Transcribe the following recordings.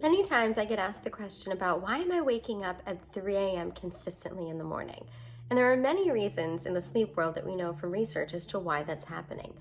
Many times I get asked the question about why am I waking up at 3 a.m. consistently in the morning? And there are many reasons in the sleep world that we know from research as to why that's happening.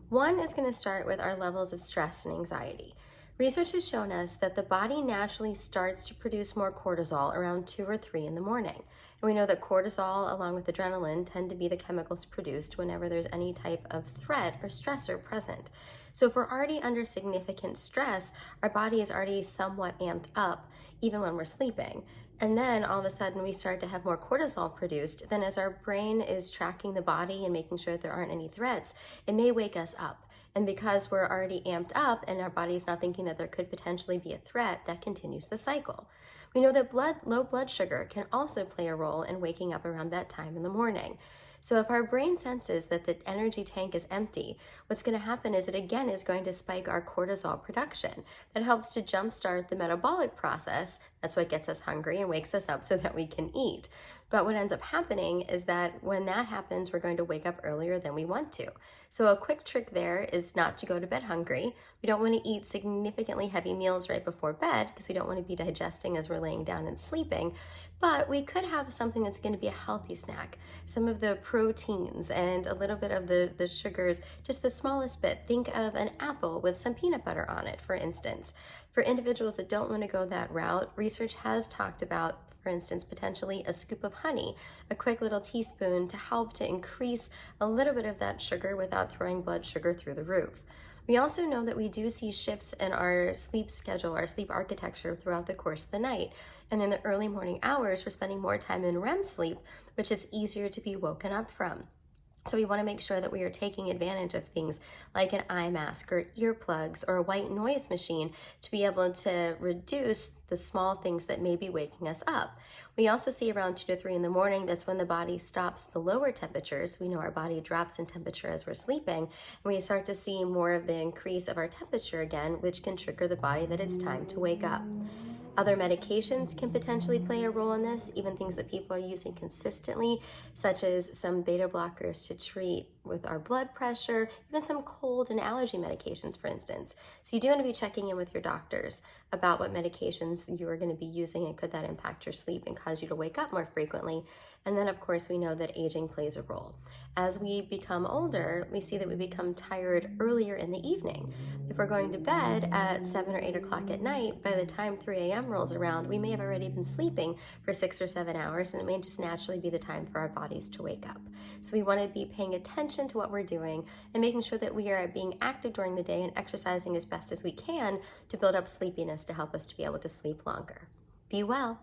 One is going to start with our levels of stress and anxiety. Research has shown us that the body naturally starts to produce more cortisol around 2 or 3 in the morning. And we know that cortisol, along with adrenaline, tend to be the chemicals produced whenever there's any type of threat or stressor present. So if we're already under significant stress, our body is already somewhat amped up, even when we're sleeping. And then all of a sudden we start to have more cortisol produced. Then as our brain is tracking the body and making sure that there aren't any threats, it may wake us up. And because we're already amped up and our body's not thinking that there could potentially be a threat, that continues the cycle. We know that low blood sugar can also play a role in waking up around that time in the morning. So if our brain senses that the energy tank is empty, what's going to happen is it again is going to spike our cortisol production. That helps to jumpstart the metabolic process. That's what gets us hungry and wakes us up so that we can eat. But what ends up happening is that when that happens, we're going to wake up earlier than we want to. So a quick trick there is not to go to bed hungry. We don't want to eat significantly heavy meals right before bed because we don't want to be digesting as we're laying down and sleeping. But we could have something that's going to be a healthy snack. Some of the proteins and a little bit of the sugars, just the smallest bit. Think of an apple with some peanut butter on it, for instance. For individuals that don't want to go that route, research has talked about, for instance, potentially a scoop of honey, a quick little teaspoon to help to increase a little bit of that sugar without throwing blood sugar through the roof. We also know that we do see shifts in our sleep schedule, our sleep architecture throughout the course of the night. And in the early morning hours, we're spending more time in REM sleep, which is easier to be woken up from. So we want to make sure that we are taking advantage of things like an eye mask or earplugs or a white noise machine to be able to reduce the small things that may be waking us up. We also see around 2 to 3 in the morning, that's when the body stops the lower temperatures. We know our body drops in temperature as we're sleeping, and we start to see more of the increase of our temperature again, which can trigger the body that it's time to wake up. Other medications can potentially play a role in this, even things that people are using consistently, such as some beta blockers to treat with our blood pressure, even some cold and allergy medications, for instance. So you do want to be checking in with your doctors about what medications you are going to be using and could that impact your sleep and cause you to wake up more frequently. And then, of course, we know that aging plays a role. As we become older, we see that we become tired earlier in the evening. If we're going to bed at 7 or 8 o'clock at night, by the time 3 a.m. rolls around, we may have already been sleeping for 6 or 7 hours, and it may just naturally be the time for our bodies to wake up. So we want to be paying attention to what we're doing and making sure that we are being active during the day and exercising as best as we can to build up sleepiness to help us to be able to sleep longer. Be well.